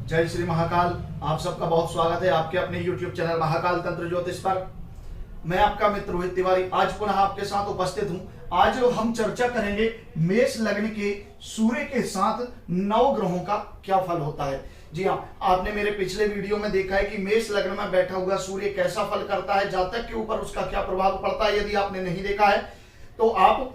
जय श्री महाकाल। आप सबका बहुत स्वागत है आपके अपने YouTube चैनल महाकाल तंत्र ज्योतिष पर। मैं आपका मित्र रोहित तिवारी आज पुनः आपके साथ उपस्थित हूं। आज हम चर्चा करेंगे मेष लग्न के सूर्य के साथ 9 ग्रहों का क्या फल होता है। जी हाँ, आपने मेरे पिछले वीडियो में देखा है कि मेष लग्न में बैठा हुआ सूर्य कैसा फल करता है, जातक के ऊपर उसका क्या प्रभाव पड़ता है। यदि आपने नहीं देखा है तो आप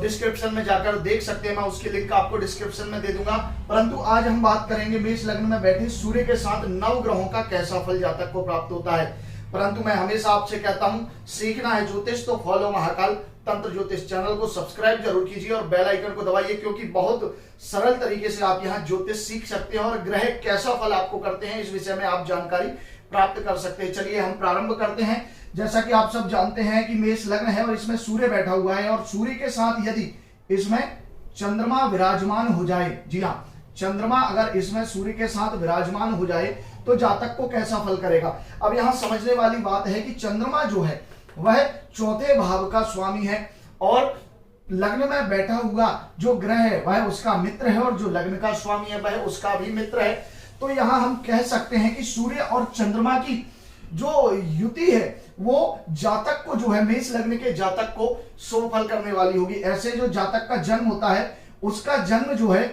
डिस्क्रिप्शन में जाकर देख सकते हैं, मैं उसकी लिंक आपको डिस्क्रिप्शन में दे दूंगा। परंतु आज हम बात करेंगे मेष लग्न में बैठे सूर्य के साथ 9 ग्रहों का कैसा फल जातक को प्राप्त होता है। परंतु मैं हमेशा आपसे कहता हूं, सीखना है ज्योतिष तो फॉलो महाकाल तंत्र ज्योतिष चैनल को सब्सक्राइब जरूर कीजिए और बेल आइकन को दबाइए, क्योंकि बहुत सरल तरीके से आप यहाँ ज्योतिष सीख सकते हैं और ग्रह कैसा फल आपको करते हैं इस विषय में आप जानकारी प्राप्त कर सकते हैं। चलिए हम प्रारंभ करते हैं। जैसा कि आप सब जानते हैं कि मेष लग्न है और इसमें सूर्य बैठा हुआ है, और सूर्य के साथ यदि इसमें चंद्रमा विराजमान हो जाए, जी हाँ, चंद्रमा अगर इसमें सूर्य के साथ विराजमान हो जाए तो जातक को कैसा फल करेगा। अब यहां समझने वाली बात है कि चंद्रमा जो है वह चौथे भाव का स्वामी है और लग्न में बैठा हुआ जो ग्रह है वह उसका मित्र है, और जो लग्न का स्वामी है वह उसका भी मित्र है। तो यहां हम कह सकते हैं कि सूर्य और चंद्रमा की जो युति है वो जातक को जो है मेष लग्न के जातक को शुभ फल करने वाली होगी। ऐसे जो जातक का जन्म होता है उसका जन्म जो है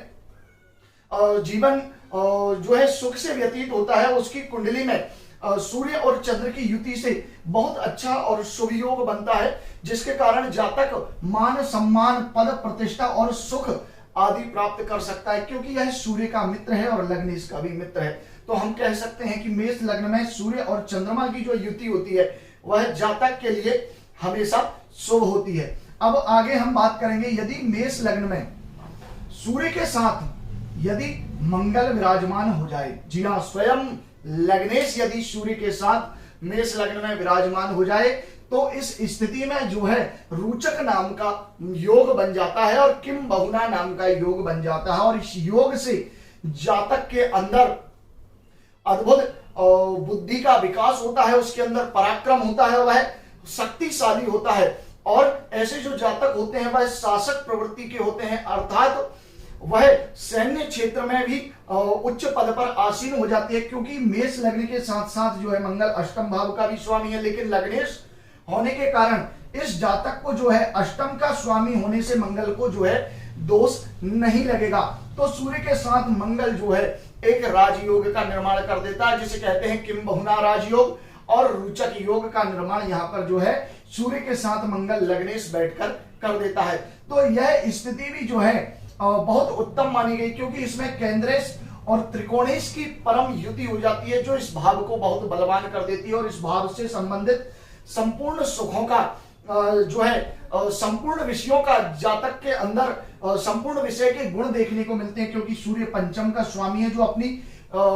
जीवन जो है सुख से व्यतीत होता है। उसकी कुंडली में सूर्य और चंद्र की युति से बहुत अच्छा और शुभ योग बनता है, जिसके कारण जातक मान सम्मान पद प्रतिष्ठा और सुख आदि प्राप्त कर सकता है, क्योंकि यह सूर्य का मित्र है और लग्न इसका भी मित्र है। तो हम कह सकते हैं कि मेष लग्न में सूर्य और चंद्रमा की जो युति होती है वह जातक के लिए हमेशा शुभ होती है। अब आगे हम बात करेंगे, यदि मेष लग्न में सूर्य के साथ यदि मंगल विराजमान हो जाए, जी हाँ, स्वयं लग्नेश यदि सूर्य के साथ मेष लग्न में विराजमान हो जाए तो इस स्थिति में जो है रोचक नाम का योग बन जाता है और किम बहुना नाम का योग बन जाता है, और इस योग से जातक के अंदर अद्भुत बुद्धि का विकास होता है, उसके अंदर पराक्रम होता है, वह शक्तिशाली होता है। और ऐसे जो जातक होते हैं वह शासक प्रवृत्ति के होते हैं, अर्थात वह सैन्य क्षेत्र में भी उच्च पद पर आसीन हो जाती है, क्योंकि मेष लग्न के साथ साथ जो है मंगल अष्टम भाव का भी स्वामी है। लेकिन लग्नेश होने के कारण इस जातक को जो है अष्टम का स्वामी होने से मंगल को जो है दोष नहीं लगेगा। तो सूर्य के साथ मंगल जो है एक राजयोग का निर्माण कर देता है, जिसे कहते हैं किम बहुना राजयोग, और रोचक योग का निर्माण यहाँ पर जो है सूर्य के साथ मंगल लग्नेश बैठकर कर देता है। तो यह स्थिति भी जो है बहुत उत्तम मानी गई, क्योंकि इसमें केंद्रेश और त्रिकोणेश की परम युति हो जाती है, जो इस भाव को बहुत बलवान कर देती है और इस भाव से संबंधित संपूर्ण सुखों का जो है संपूर्ण विषयों का जातक के अंदर संपूर्ण विषय के गुण देखने को मिलते हैं, क्योंकि सूर्य पंचम का स्वामी है जो अपनी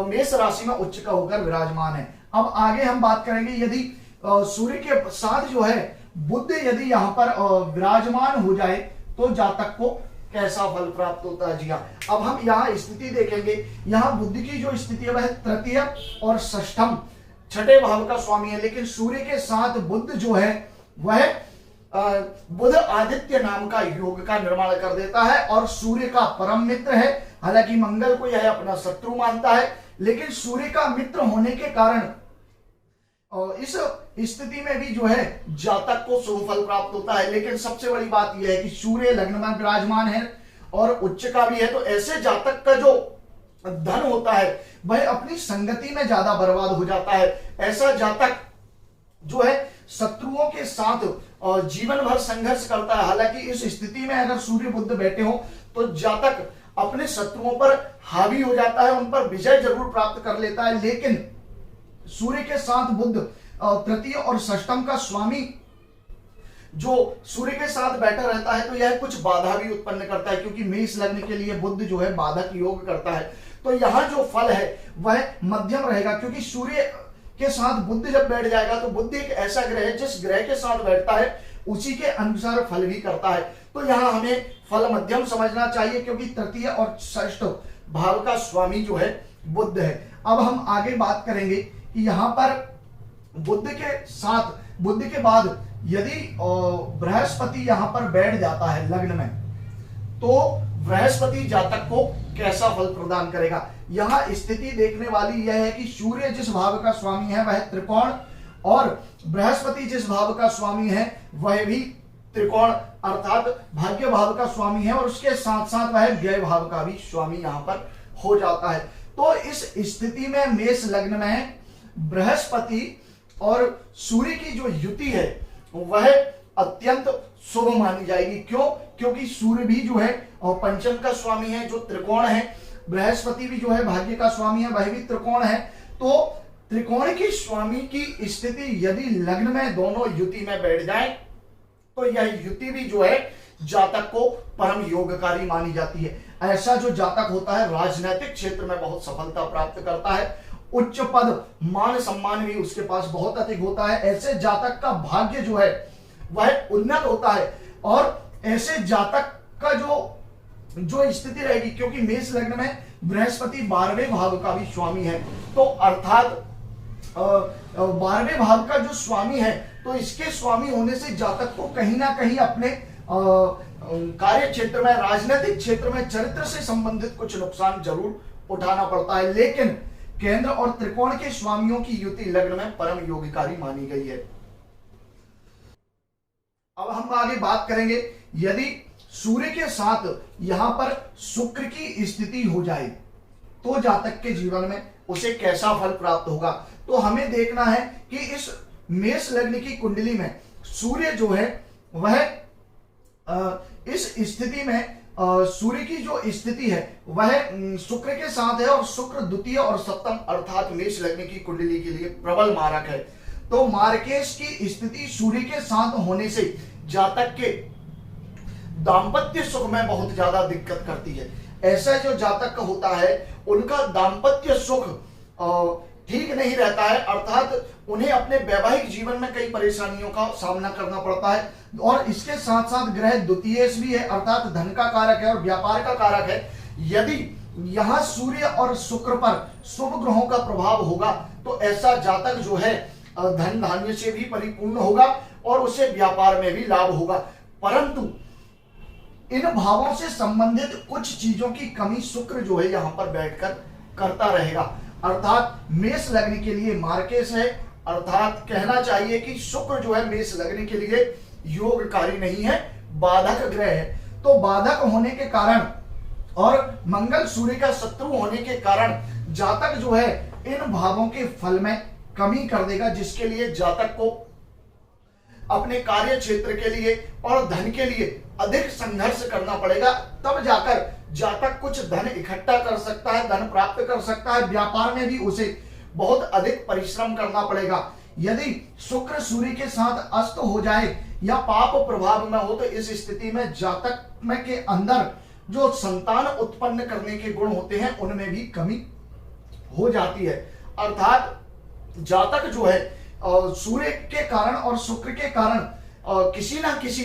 मेष राशि में उच्च का होकर विराजमान है। अब आगे हम बात करेंगे, यदि सूर्य के साथ जो है बुध यदि यहाँ पर विराजमान हो जाए तो जातक को कैसा फल प्राप्त होता है। जी हाँ, अब हम यहाँ स्थिति देखेंगे। यहाँ बुध की जो स्थिति है वह तृतीय और षष्ठम छठे भाव का स्वामी है, लेकिन सूर्य के साथ बुध जो है वह बुध आदित्य नाम का योग का निर्माण कर देता है और सूर्य का परम मित्र है। हालांकि मंगल को यह अपना शत्रु मानता है, लेकिन सूर्य का मित्र होने के कारण इस स्थिति में भी जो है जातक को शुभ फल प्राप्त होता है। लेकिन सबसे बड़ी बात यह है कि सूर्य लग्न में विराजमान है और उच्च का भी है, तो ऐसे जातक का जो धन होता है वह अपनी संगति में ज्यादा बर्बाद हो जाता है। ऐसा जातक जो है शत्रुओं के साथ जीवन भर संघर्ष करता है। हालांकि इस स्थिति में अगर सूर्य बुध बैठे हो तो जातक अपने शत्रुओं पर हावी हो जाता है, उन पर विजय जरूर प्राप्त कर लेता है। लेकिन सूर्य के साथ बुध तृतीय और षष्ठम का स्वामी जो सूर्य के साथ बैठा रहता है तो यह कुछ बाधा भी उत्पन्न करता है, क्योंकि मेष लग्न के लिए बुध जो है बाधक योग करता है। तो यहाँ जो फल है वह मध्यम रहेगा, क्योंकि सूर्य के साथ बुध जब बैठ जाएगा तो बुध एक ऐसा ग्रह है जिस ग्रह के साथ बैठता है उसी के अनुसार फल भी करता है। तो यहाँ हमें फल मध्यम समझना चाहिए, क्योंकि तृतीय और षष्ठ भाव का स्वामी जो है बुध है। अब हम आगे बात करेंगे कि यहाँ पर बुध के साथ बुध के बाद यदि बृहस्पति यहाँ पर बैठ जाता है लग्न में, तो बृहस्पति जातक को कैसा फल प्रदान करेगा। यहाँ स्थिति देखने वाली यह है कि सूर्य जिस भाव का स्वामी है वह त्रिकोण, और बृहस्पति जिस भाव का स्वामी है वह भी त्रिकोण अर्थात भाग्य भाव का स्वामी है, और उसके साथ साथ वह व्यय भाव का भी स्वामी यहाँ पर हो जाता है। तो इस स्थिति में मेष लग्न में बृहस्पति और सूर्य की जो युति है वह अत्यंत शुभ मानी जाएगी। क्यों? क्योंकि सूर्य भी जो है और पंचम का स्वामी है जो त्रिकोण है, बृहस्पति भी जो है भाग्य का स्वामी है वह भी त्रिकोण है। तो त्रिकोण की स्वामी की स्थिति यदि लग्न में दोनों युति में बैठ जाए तो यह युति भी जो है जातक को परम योगकारी मानी जाती है। ऐसा जो जातक होता है राजनीतिक क्षेत्र में बहुत सफलता प्राप्त करता है, उच्च पद मान सम्मान भी उसके पास बहुत अधिक होता है। ऐसे जातक का भाग्य जो है वह उन्नत होता है, और ऐसे जातक का जो स्थिति रहेगी, क्योंकि मेष लग्न में बृहस्पति 12वें भाव का भी स्वामी है, तो अर्थात 12वें भाव का जो स्वामी है तो इसके स्वामी होने से जातक को कहीं ना कहीं अपने कार्य क्षेत्र में, राजनीतिक क्षेत्र में चरित्र से संबंधित कुछ नुकसान जरूर उठाना पड़ता है। लेकिन केंद्र और त्रिकोण के स्वामियों की युति लग्न में परम योगकारी मानी गई है। अब हम आगे बात करेंगे, यदि सूर्य के साथ यहां पर शुक्र की स्थिति हो जाए तो जातक के जीवन में उसे कैसा फल प्राप्त होगा। तो हमें देखना है कि इस मेष लग्न की कुंडली में सूर्य जो है वह इस स्थिति में सूर्य की जो स्थिति है वह शुक्र के साथ है, और शुक्र द्वितीय और सप्तम अर्थात मेष लग्न की कुंडली के लिए प्रबल मारक है। तो मार्केश की स्थिति सूर्य के साथ होने से जातक के दाम्पत्य सुख में बहुत ज्यादा दिक्कत करती है। ऐसा जो जातक का होता है उनका दाम्पत्य सुख ठीक नहीं रहता है, अर्थात उन्हें अपने वैवाहिक जीवन में कई परेशानियों का सामना करना पड़ता है। और इसके साथ साथ ग्रह द्वितीय भी है, अर्थात धन का कारक है और व्यापार का कारक है। यदि यहां सूर्य और शुक्र पर शुभ ग्रहों का प्रभाव होगा तो ऐसा जातक जो है धन धान्य से भी परिपूर्ण होगा और उसे व्यापार में भी लाभ होगा। परंतु इन भावों से संबंधित कुछ चीजों की कमी शुक्र जो है यहां पर बैठकर करता रहेगा, अर्थात मेष लग्न के लिए मार्केश है, अर्थात कहना चाहिए कि शुक्र जो है मेष लग्न के लिए योगकारी नहीं है, बाधक ग्रह है। तो बाधक होने के कारण और मंगल सूर्य का शत्रु होने के कारण जातक जो है इन भावों के फल में कमी कर देगा, जिसके लिए जातक को अपने कार्य क्षेत्र के लिए और धन के लिए अधिक संघर्ष करना पड़ेगा। तब जाकर जातक कुछ धन इकट्ठा कर सकता है, धन प्राप्त कर सकता है। व्यापार में भी उसे बहुत अधिक परिश्रम करना पड़ेगा। यदि शुक्र सूर्य के साथ अस्त हो जाए या पाप प्रभाव में हो तो इस स्थिति में जातक में के अंदर जो संतान उत्पन्न करने के गुण होते हैं उनमें भी कमी हो जाती है। अर्थात जातक जो है सूर्य के कारण और शुक्र के कारण किसी ना किसी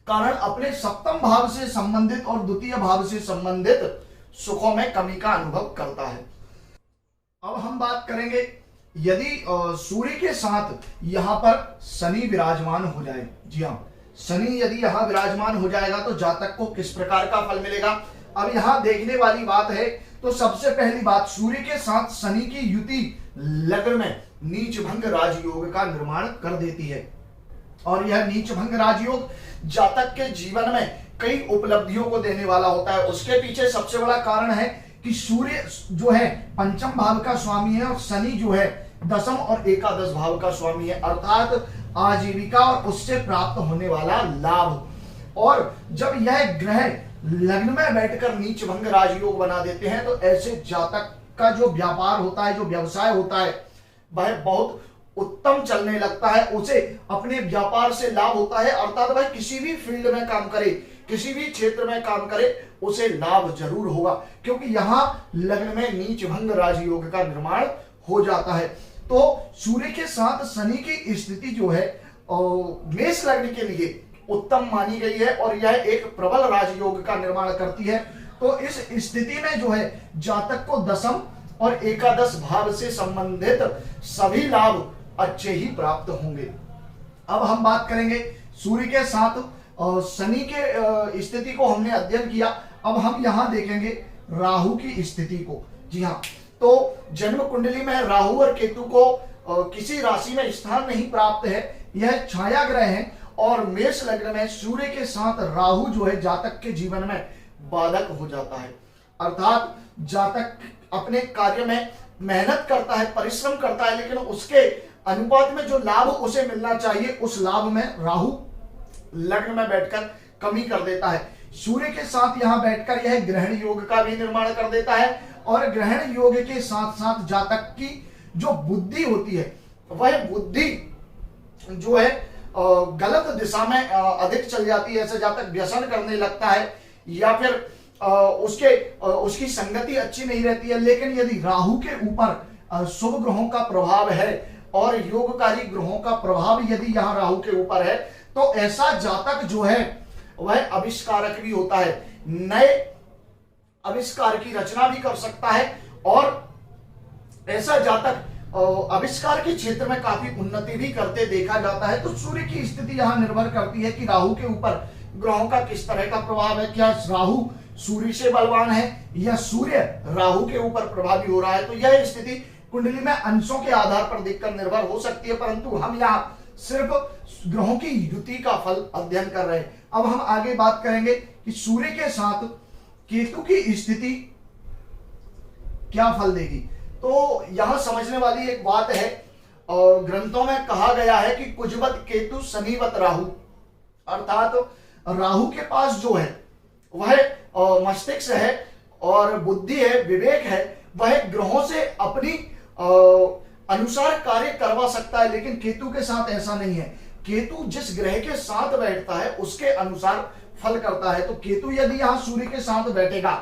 कारण अपने सप्तम भाव से संबंधित और द्वितीय भाव से संबंधित सुखों में कमी का अनुभव करता है। अब हम बात करेंगे, यदि सूर्य के साथ यहां पर शनि विराजमान हो जाए, जी हाँ, शनि यदि यहां विराजमान हो जाएगा तो जातक को किस प्रकार का फल मिलेगा। अब यहां देखने वाली बात है, तो सबसे पहली बात, सूर्य के साथ शनि की युति लग्न में नीच भंग राजयोग का निर्माण कर देती है, और यह नीच भंग राजयोग जातक के जीवन में कई उपलब्धियों को देने वाला होता है। उसके पीछे सबसे बड़ा कारण है कि सूर्य जो है पंचम भाव का स्वामी है और शनि जो है दसम और एकादश भाव का स्वामी है, अर्थात आजीविका और उससे प्राप्त होने वाला लाभ। और जब यह ग्रह लग्न में बैठकर नीच भंग राजयोग बना देते हैं तो ऐसे जातक का जो व्यापार होता है, जो व्यवसाय होता है, वह बहुत उत्तम चलने लगता है। उसे अपने व्यापार से लाभ होता है, अर्थात वह किसी भी फील्ड में काम करे, किसी भी क्षेत्र में काम करे, उसे लाभ जरूर होगा, क्योंकि यहां लग्न में नीच भंग राजयोग का निर्माण हो जाता है। तो सूर्य के साथ शनि की स्थिति जो है मेष लग्न के लिए उत्तम मानी गई है और यह एक प्रबल राजयोग का निर्माण करती है। तो इस स्थिति में जो है जातक को दसम और एकादश भाव से संबंधित सभी लाभ अच्छे ही प्राप्त होंगे। अब हम बात करेंगे सूर्य के साथ शनि के स्थिति को हमने अध्ययन किया। अब हम यहां देखेंगे राहु की स्थिति को। जी हाँ, तो जन्म कुंडली में राहु और केतु को किसी राशि में स्थान नहीं प्राप्त है, यह छाया ग्रह है और मेष लग्न में सूर्य के साथ राहु जो है जातक के जीवन में बाधक हो जाता है। अर्थात जातक अपने कार्य में मेहनत करता है, परिश्रम करता है, लेकिन उसके अनुपात में जो लाभ उसे मिलना चाहिए उस लाभ में राहु लग्न में बैठकर कमी कर देता है। सूर्य के साथ यहां बैठकर यह ग्रहण योग का भी निर्माण कर देता है और ग्रहण योग के साथ साथ जातक की जो बुद्धि होती है वह बुद्धि जो है गलत दिशा में अधिक चल जाती है। ऐसे जातक व्यसन करने लगता है या फिर उसकी संगति अच्छी नहीं रहती है। लेकिन यदि राहु के ऊपर शुभ ग्रहों का प्रभाव है और योगकारी ग्रहों का प्रभाव यदि यहाँ राहु के ऊपर है तो ऐसा जातक जो है वह आविष्कारक भी होता है, नए आविष्कार की रचना भी कर सकता है और ऐसा जातक आविष्कार के क्षेत्र में काफी उन्नति भी करते देखा जाता है। तो सूर्य की स्थिति यहां निर्भर करती है कि राहु के ऊपर ग्रहों का किस तरह का प्रभाव है। क्या राहु सूर्य से बलवान है या सूर्य राहु के ऊपर प्रभावी हो रहा है। तो यह स्थिति कुंडली में अंशों के आधार पर देखकर निर्भर हो सकती है, परंतु हम यहाँ सिर्फ ग्रहों की युति का फल अध्ययन कर रहे हैं। अब हम आगे बात करेंगे कि सूर्य के साथ केतु की स्थिति क्या फल देगी। तो यहां समझने वाली एक बात है, ग्रंथों में कहा गया है कि कुजवत केतु शनिवत राहु, अर्थात राहु के पास जो है वह मस्तिष्क है और बुद्धि है, विवेक है, वह ग्रहों से अपनी अनुसार कार्य करवा सकता है, लेकिन केतु के साथ ऐसा नहीं है। केतु जिस ग्रह के साथ बैठता है उसके अनुसार फल करता है। तो केतु यदि यहां सूर्य के साथ बैठेगा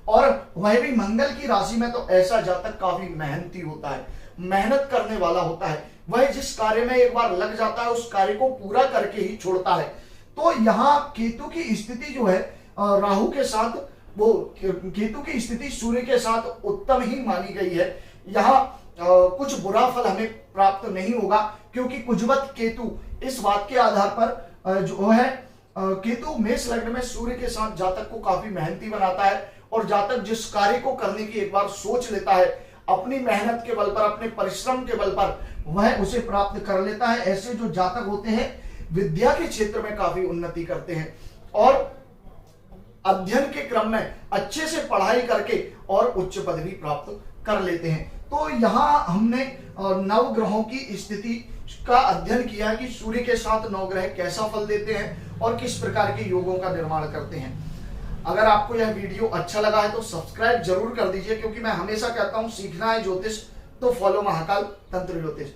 और वह भी मंगल की राशि में, तो ऐसा जातक काफी मेहनती होता है, मेहनत करने वाला होता है। वह जिस कार्य में एक बार लग जाता है उस कार्य को पूरा करके ही छोड़ता है। तो यहाँ केतु की स्थिति जो है राहु के साथ, वो केतु की स्थिति सूर्य के साथ उत्तम ही मानी गई है। यहाँ कुछ बुरा फल हमें प्राप्त नहीं होगा, क्योंकि कुजवत केतु इस बात के आधार पर जो है केतु मेष लग्न में सूर्य के साथ जातक को काफी मेहनती बनाता है और जातक जिस कार्य को करने की एक बार सोच लेता है, अपनी मेहनत के बल पर, अपने परिश्रम के बल पर वह उसे प्राप्त कर लेता है। ऐसे जो जातक होते हैं विद्या के क्षेत्र में काफी उन्नति करते हैं और अध्ययन के क्रम में अच्छे से पढ़ाई करके और उच्च पदवी प्राप्त कर लेते हैं। तो यहाँ हमने नव ग्रहों की स्थिति का अध्ययन किया कि सूर्य के साथ नौ ग्रह कैसा फल देते हैं और किस प्रकार के योगों का निर्माण करते हैं। अगर आपको यह वीडियो अच्छा लगा है तो सब्सक्राइब जरूर कर दीजिए, क्योंकि मैं हमेशा कहता हूं सीखना है ज्योतिष तो फॉलो महाकाल तंत्र ज्योतिष।